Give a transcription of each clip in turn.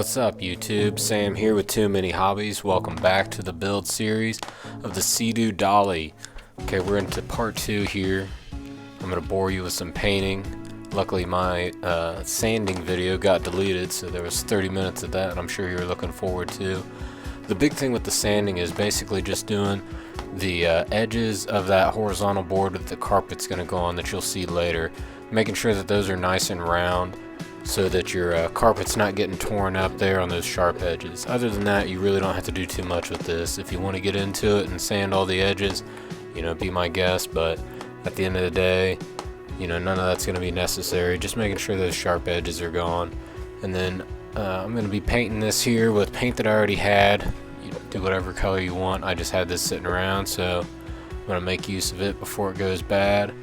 What's up YouTube? Sam here with Too Many Hobbies. Welcome back to the build series of the Sea-Doo dolly. Okay, we're into part 2 here. I'm going to bore you with some painting. Luckily my sanding video got deleted, so there was 30 minutes of that I'm sure you're looking forward to. The big thing with the sanding is basically just doing the edges of that horizontal board that the carpet's going to go on that you'll see later. Making sure that those are nice and round, so that your carpet's not getting torn up there on those sharp edges. Other than that, you really don't have to do too much with this. If you want to get into it and sand all the edges, you know, be my guest, but at the end of the day, you know, none of that's going to be necessary. Just making sure those sharp edges are gone. And then I'm going to be painting this here with paint that I already had. You do whatever color you want. I just had this sitting around, so I'm going to make use of it before it goes bad.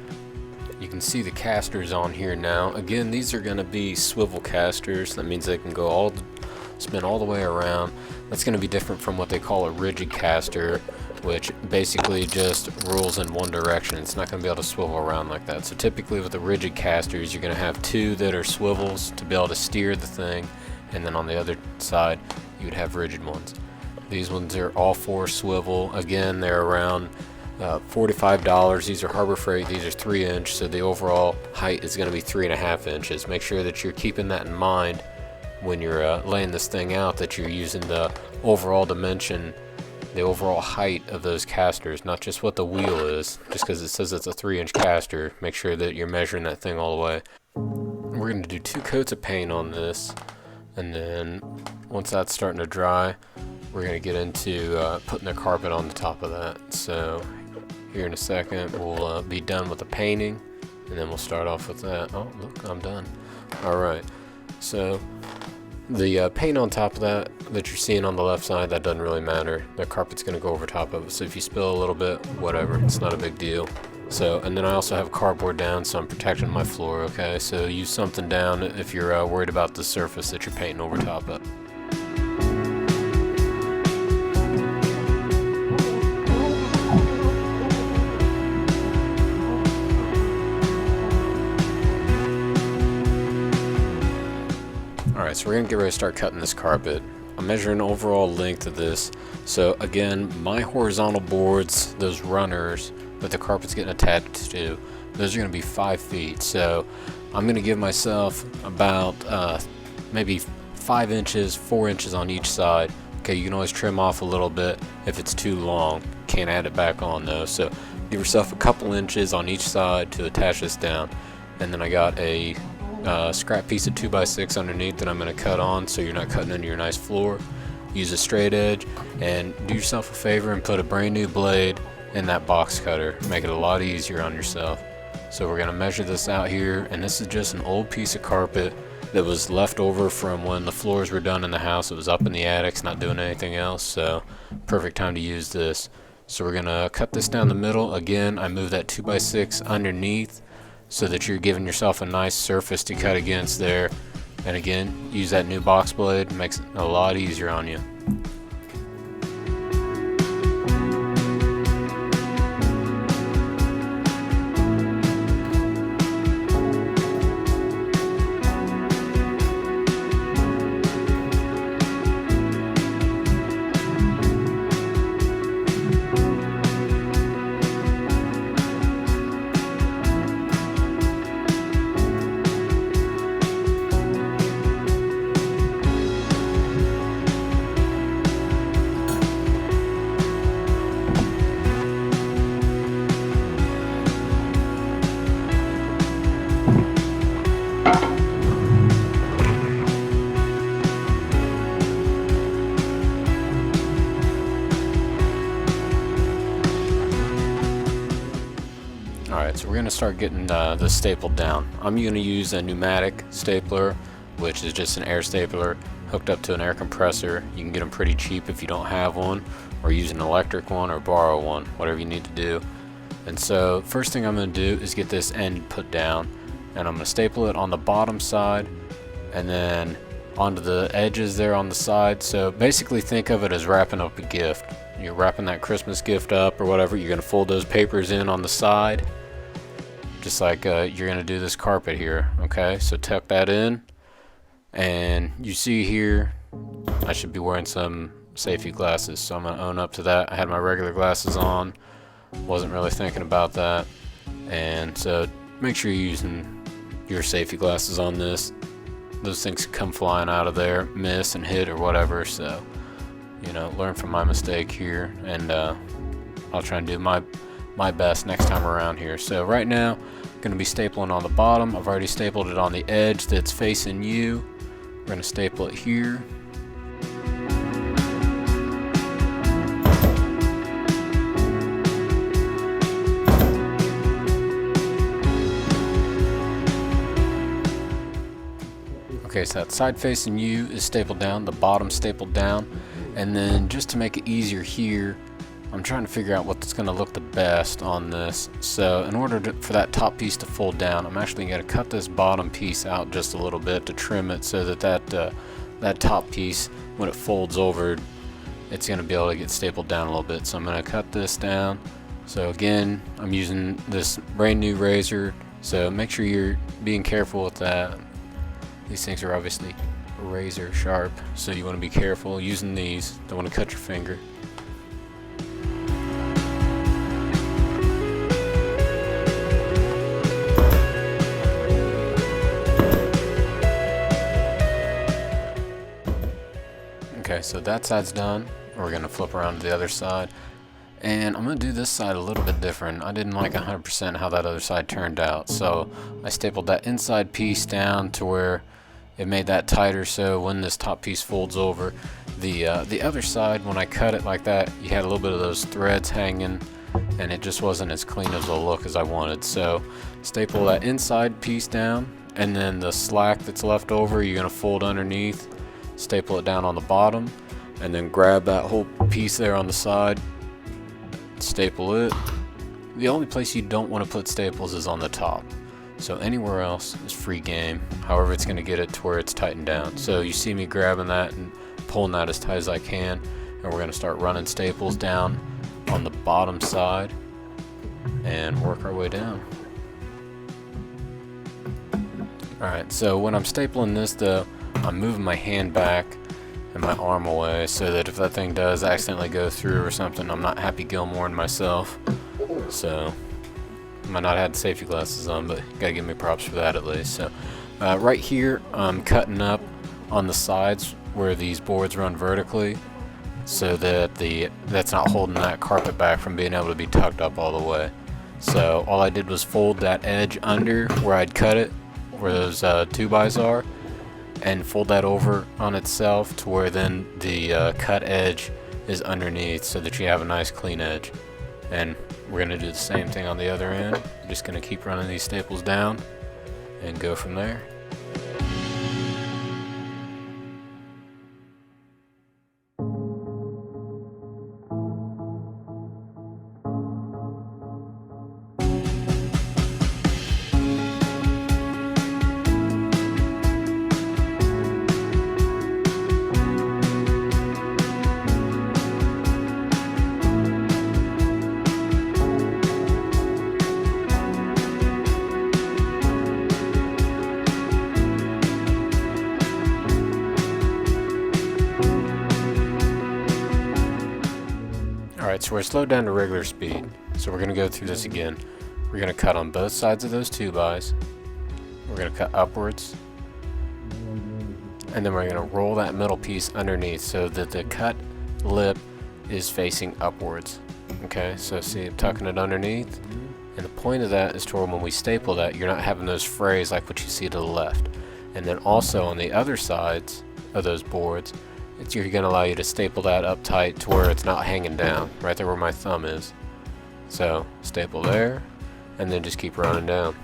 You can see the casters on here now. Again, these are going to be swivel casters. That means they can go spin all the way around. That's going to be different from what they call a rigid caster, which basically just rolls in one direction. It's not going to be able to swivel around like that. So typically with the rigid casters, you're going to have two that are swivels to be able to steer the thing, and then on the other side you would have rigid ones. These ones are all four swivel. Again, they're around $45. These are Harbor Freight. These are 3-inch, so the overall height is going to be 3.5 inches. Make sure that you're keeping that in mind when you're laying this thing out, that you're using the overall dimension, the overall height of those casters, not just what the wheel is. Just because it says it's a 3-inch caster, make sure that you're measuring that thing all the way. We're going to do 2 coats of paint on this, and then once that's starting to dry, we're going to get into putting the carpet on the top of that. So here in a second we'll be done with the painting, and then we'll start off with that. Oh look, I'm done. Alright, so the paint on top of that you're seeing on the left side, that doesn't really matter. The carpet's going to go over top of it, so if you spill a little bit, whatever, it's not a big deal. So, and then I also have cardboard down, so I'm protecting my floor. Okay, so use something down if you're worried about the surface that you're painting over top of. Alright, so we're going to get ready to start cutting this carpet. I'm measuring overall length of this. So again, my horizontal boards, those runners that the carpet's getting attached to, those are going to be 5 feet. So I'm going to give myself about maybe 5 inches, 4 inches on each side. Okay, you can always trim off a little bit if it's too long. Can't add it back on though. So give yourself a couple inches on each side to attach this down. And then I got a scrap piece of 2x6 underneath that I'm going to cut on, so you're not cutting into your nice floor. Use a straight edge, and do yourself a favor and put a brand new blade in that box cutter. Make it a lot easier on yourself. So we're going to measure this out here, and this is just an old piece of carpet that was left over from when the floors were done in the house. It was up in the attics, not doing anything else, so perfect time to use this. So we're going to cut this down the middle. Again, I moved that 2x6 underneath so that you're giving yourself a nice surface to cut against there. And again, use that new box blade, makes it a lot easier on you. Alright, so we're going to start getting this stapled down. I'm going to use a pneumatic stapler, which is just an air stapler hooked up to an air compressor. You can get them pretty cheap if you don't have one, or use an electric one, or borrow one, whatever you need to do. And so first thing I'm going to do is get this end put down, and I'm going to staple it on the bottom side and then onto the edges there on the side. So basically think of it as wrapping up a gift. You're wrapping that Christmas gift up or whatever. You're going to fold those papers in on the side, just like you're going to do this carpet here. Okay, so tuck that in, and you see here I should be wearing some safety glasses, so I'm gonna own up to that. I had my regular glasses on, wasn't really thinking about that, and so make sure you're using your safety glasses on this. Those things come flying out of there, miss and hit or whatever, so learn from my mistake here, and I'll try and do my best next time around here. So right now I'm going to be stapling on the bottom. I've already stapled it on the edge that's facing you. We're going to staple it here. Okay, so that side facing you is stapled down, the bottom stapled down, and then just to make it easier here, I'm trying to figure out what's going to look the best on this. So in order for that top piece to fold down, I'm actually going to cut this bottom piece out just a little bit to trim it so that top piece, when it folds over, it's going to be able to get stapled down a little bit. So I'm going to cut this down. So again, I'm using this brand new razor, so make sure you're being careful with that. These things are obviously razor sharp, so you want to be careful using these. Don't want to cut your finger. Okay, so that side's done. We're going to flip around to the other side. And I'm going to do this side a little bit different. I didn't like 100% how that other side turned out. So I stapled that inside piece down to where it made that tighter, so when this top piece folds over, the other side, when I cut it like that, you had a little bit of those threads hanging, and it just wasn't as clean as a look as I wanted. So staple that inside piece down, and then the slack that's left over, you're going to fold underneath, staple it down on the bottom, and then grab that whole piece there on the side, staple it. The only place you don't want to put staples is on the top. So anywhere else is free game. However, it's going to get it to where it's tightened down. So you see me grabbing that and pulling that as tight as I can, and we're going to start running staples down on the bottom side and work our way down. Alright, so when I'm stapling this though, I'm moving my hand back and my arm away so that if that thing does accidentally go through or something, I'm not Happy Gilmoreing myself. So might not have the safety glasses on, but you gotta give me props for that at least. So right here I'm cutting up on the sides where these boards run vertically so that that's not holding that carpet back from being able to be tucked up all the way. So all I did was fold that edge under where I'd cut it, where those 2x are, and fold that over on itself to where then the cut edge is underneath so that you have a nice clean edge. And we're going to do the same thing on the other end. I'm just going to keep running these staples down and go from there. Alright, so we're slowed down to regular speed. So we're going to go through this again. We're going to cut on both sides of those 2x. We're going to cut upwards. And then we're going to roll that middle piece underneath so that the cut lip is facing upwards. Okay, so see, I'm tucking it underneath. And the point of that is to where when we staple that, you're not having those frays like what you see to the left. And then also on the other sides of those boards, you're going to allow you to staple that up tight to where it's not hanging down, right there where my thumb is. So staple there, and then just keep running down.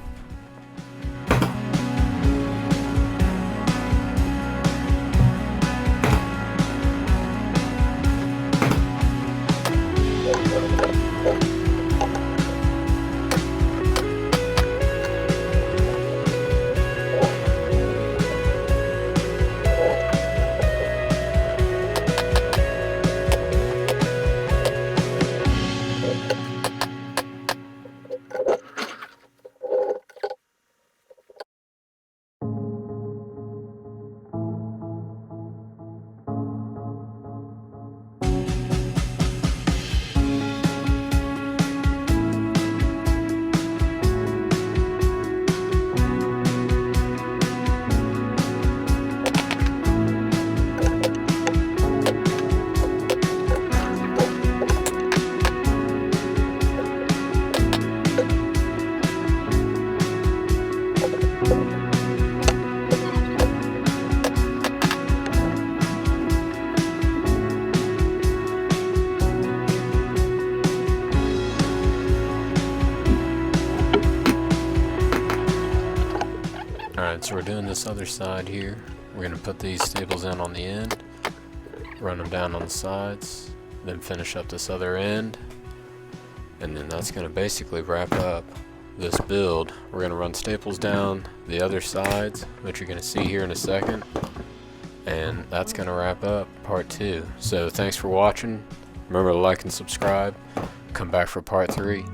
Alright, so we're doing this other side here. We're going to put these staples in on the end, run them down on the sides, then finish up this other end, and then that's going to basically wrap up this build. We're going to run staples down the other sides, which you're going to see here in a second, and that's going to wrap up part 2. So thanks for watching. Remember to like and subscribe. Come back for part 3.